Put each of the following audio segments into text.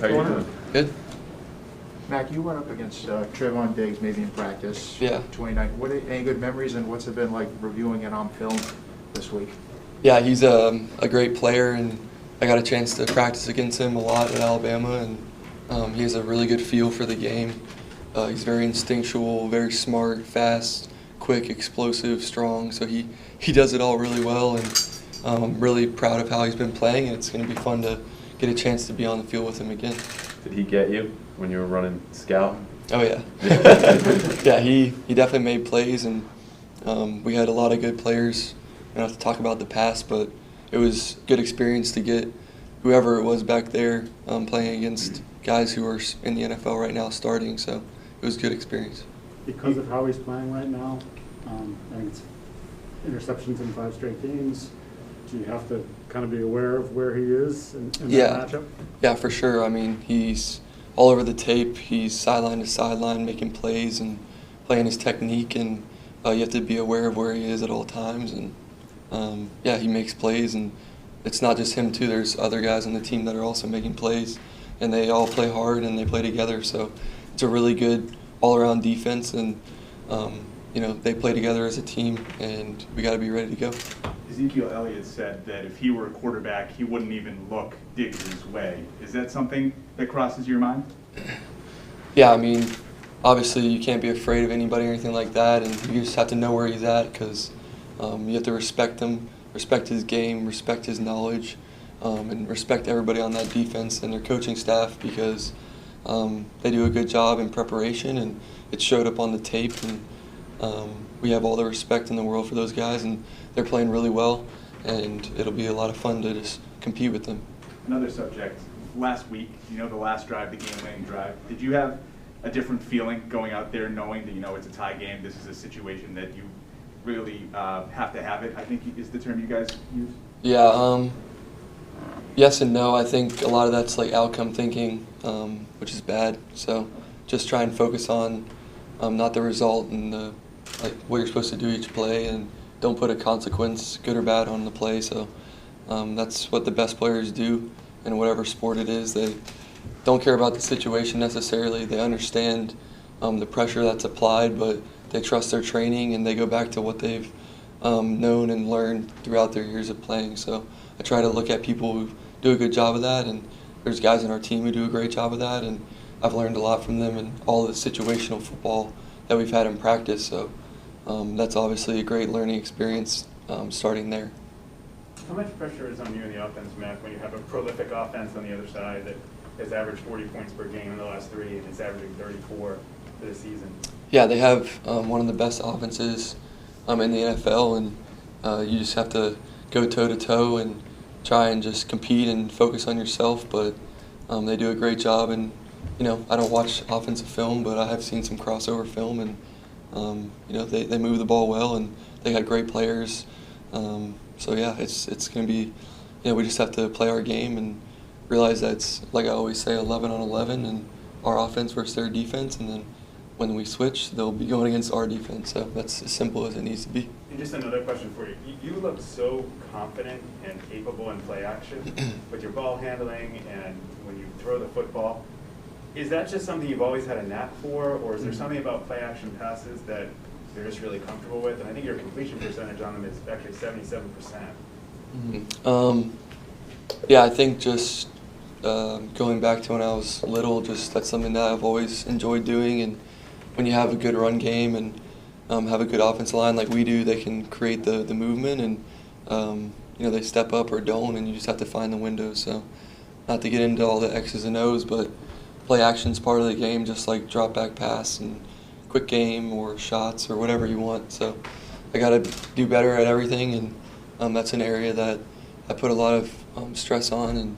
How you doing? Good. Mac, you went up against Trevon Diggs maybe in practice. Yeah. 29. Any good memories, and what's it been like reviewing it on film this week? Yeah, he's a great player, and I got a chance to practice against him a lot at Alabama, and he has a really good feel for the game. He's very instinctual, very smart, fast, quick, explosive, strong. So he does it all really well, and I'm really proud of how he's been playing, and it's going to be fun to get a chance to be on the field with him again. Did he get you when you were running scout? Oh yeah. Yeah, he definitely made plays, and we had a lot of good players. I don't have to talk about the past, but it was a good experience to get whoever it was back there playing against guys who are in the NFL right now starting, so it was a good experience. Because of how he's playing right now, I think it's interceptions in 5 straight games. Do you have to kind of be aware of where he is in that matchup? Yeah, for sure. I mean, he's all over the tape. He's sideline to sideline making plays and playing his technique, and you have to be aware of where he is at all times. And yeah, he makes plays, and it's not just him too. There's other guys on the team that are also making plays, and they all play hard and they play together. So it's a really good all-around defense, and they play together as a team, and we got to be ready to go. Ezekiel Elliott said that if he were a quarterback, he wouldn't even look Diggs' way. Is that something that crosses your mind? Yeah, I mean, obviously you can't be afraid of anybody or anything like that, and you just have to know where he's at, because you have to respect him, respect his game, respect his knowledge, and respect everybody on that defense and their coaching staff, because they do a good job in preparation, and it showed up on the tape, and we have all the respect in the world for those guys, and they're playing really well, and it'll be a lot of fun to just compete with them. Another subject, last week, the last drive, the game-winning drive, did you have a different feeling going out there knowing that, it's a tie game, this is a situation that you really have to have it, I think is the term you guys use? Yeah, yes and no. I think a lot of that's like outcome thinking, which is bad. So just try and focus on not the result and what you're supposed to do each play, and don't put a consequence, good or bad, on the play. So that's what the best players do in whatever sport it is. They don't care about the situation necessarily. They understand the pressure that's applied, but they trust their training, and they go back to what they've known and learned throughout their years of playing. So I try to look at people who do a good job of that, and there's guys on our team who do a great job of that, and I've learned a lot from them and all the situational football that we've had in practice. So that's obviously a great learning experience starting there. How much pressure is on you in the offense, Matt, when you have a prolific offense on the other side that has averaged 40 points per game in the last 3 and is averaging 34 for the season? Yeah, they have one of the best offenses in the NFL, and you just have to go toe-to-toe and try and just compete and focus on yourself, but they do a great job. And I don't watch offensive film, but I have seen some crossover film, and they move the ball well, and they got great players. So yeah, it's going to be, we just have to play our game and realize that it's, like I always say, 11 on 11, and our offense versus their defense, and then when we switch, they'll be going against our defense. So that's as simple as it needs to be. And just another question for you. You look so confident and capable in play action with your ball handling and when you throw the football. Is that just something you've always had a knack for, or is there something about play action passes that you're just really comfortable with? And I think your completion percentage on them is actually 77%. Mm-hmm. Yeah, I think just going back to when I was little, that's something that I've always enjoyed doing. And when you have a good run game and have a good offensive line like we do, they can create the movement, and they step up or don't, and you just have to find the windows. So not to get into all the X's and O's, but play action's part of the game, just like drop back pass and quick game or shots or whatever you want. So I got to do better at everything, and that's an area that I put a lot of stress on, and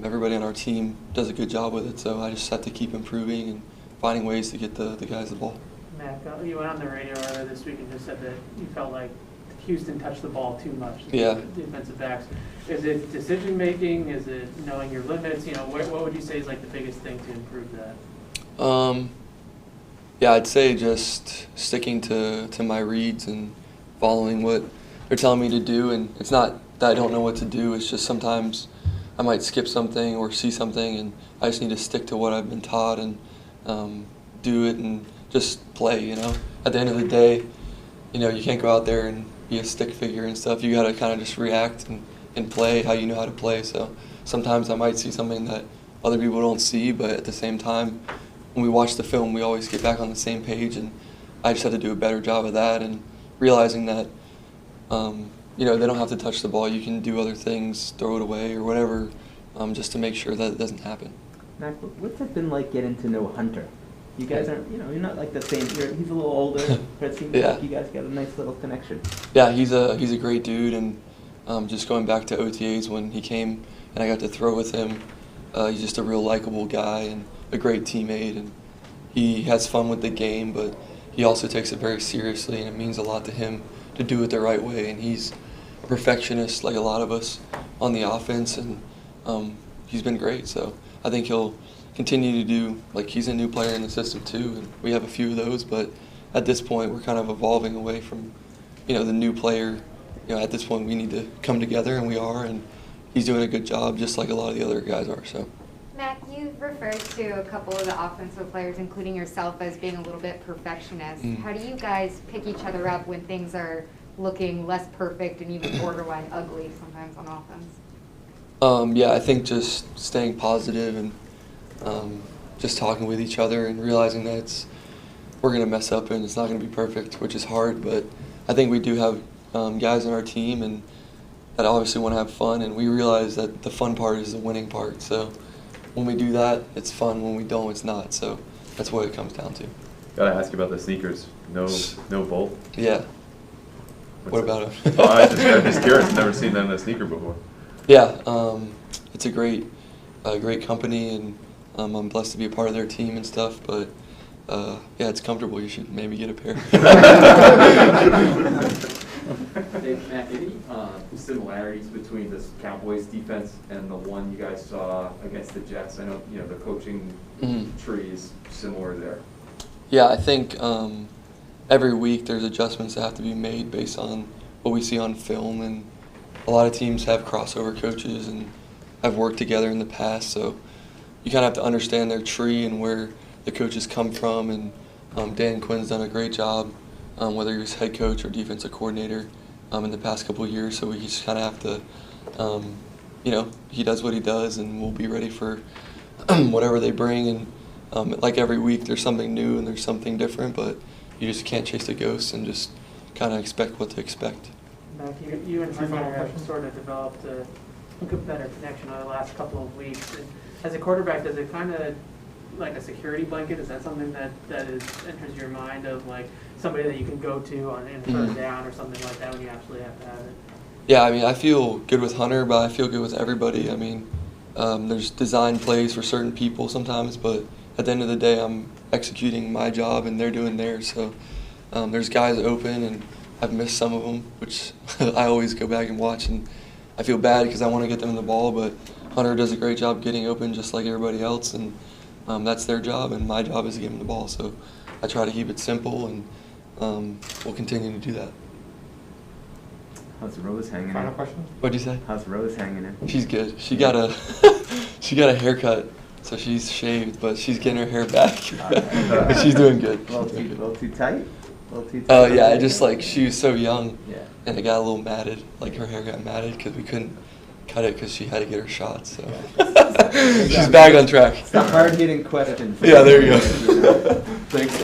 everybody on our team does a good job with it. So I just have to keep improving and finding ways to get the guys the ball. Matt, you went on the radio earlier this week and just said that you felt like Houston touched the ball too much. Yeah. Defensive backs. Is it decision making? Is it knowing your limits? What would you say is like the biggest thing to improve that? Yeah, I'd say just sticking to my reads and following what they're telling me to do. And it's not that I don't know what to do. It's just sometimes I might skip something or see something, and I just need to stick to what I've been taught and do it and just play, you know. At the end of the day, you know, you can't go out there and be a stick figure and stuff. You got to kind of just react and play how you know how to play. So sometimes I might see something that other people don't see, but at the same time, when we watch the film, we always get back on the same page, and I just have to do a better job of that and realizing that, you know, they don't have to touch the ball. You can do other things, throw it away or whatever, just to make sure that it doesn't happen. Mac, what's it been like getting to know Hunter? You guys aren't, you know, you're not like the same. He's a little older, but it seems Yeah. like you guys got a nice little connection. Yeah, he's a great dude, and just going back to OTAs when he came and I got to throw with him, he's just a real likable guy and a great teammate, and he has fun with the game, but he also takes it very seriously, and it means a lot to him to do it the right way, and he's a perfectionist like a lot of us on the offense, and he's been great, so I think he'll continue to do, like, he's a new player in the system too, and we have a few of those, but at this point we're kind of evolving away from, you know, the new player. You know, at this point we need to come together, and we are, and he's doing a good job just like a lot of the other guys are. So Mac, you referred to a couple of the offensive players, including yourself, as being a little bit perfectionist. How do you guys pick each other up when things are looking less perfect and even borderline ugly sometimes on offense? Yeah, I think just staying positive and just talking with each other and realizing that we're going to mess up and it's not going to be perfect, which is hard, but I think we do have guys on our team and that obviously want to have fun, and we realize that the fun part is the winning part. So when we do that, it's fun. When we don't, it's not. So that's what it comes down to. Gotta ask you about the sneakers. No bolt. Yeah. What about them? Oh, I'm just curious. I've never seen that in a sneaker before. Yeah, it's a great company, and I'm blessed to be a part of their team and stuff. But yeah, it's comfortable. You should maybe get a pair. Hey, Matt, any similarities between this Cowboys defense and the one you guys saw against the Jets? I know, you know, the coaching tree is similar there. Yeah, I think every week there's adjustments that have to be made based on what we see on film, and a lot of teams have crossover coaches and have worked together in the past, so you kind of have to understand their tree and where the coaches come from, and Dan Quinn's done a great job, whether he's head coach or defensive coordinator in the past couple of years, so we just kind of have to, you know, he does what he does, and we'll be ready for whatever they bring, and like every week there's something new and there's something different, but you just can't chase the ghosts and just kind of expect what to expect. Mac, you and Hunter have sort of developed a better connection over the last couple of weeks. And as a quarterback, does it kind of like a security blanket? Is that something that enters your mind of like somebody that you can go to on in third down or something like that when you absolutely have to have it? Yeah, I mean, I feel good with Hunter, but I feel good with everybody. I mean, there's design plays for certain people sometimes, but at the end of the day, I'm executing my job and they're doing theirs. So there's guys open, and I've missed some of them, which I always go back and watch, and I feel bad because I want to get them the ball, but Hunter does a great job getting open just like everybody else, and that's their job, and my job is to give them the ball. So I try to keep it simple, and we'll continue to do that. How's Rose hanging Final in? question? What'd you say? How's Rose hanging in? She's good. She got a she got a haircut, so she's shaved, but she's getting her hair back. But she's doing good. A little too tight? A little too tight? Yeah, I just like she was so young, Yeah. and it got a little matted. Like her hair got matted because we couldn't cut it because she had to get her shot. So she's back on track. It's the hard-hitting question. Yeah, there you go. Thanks.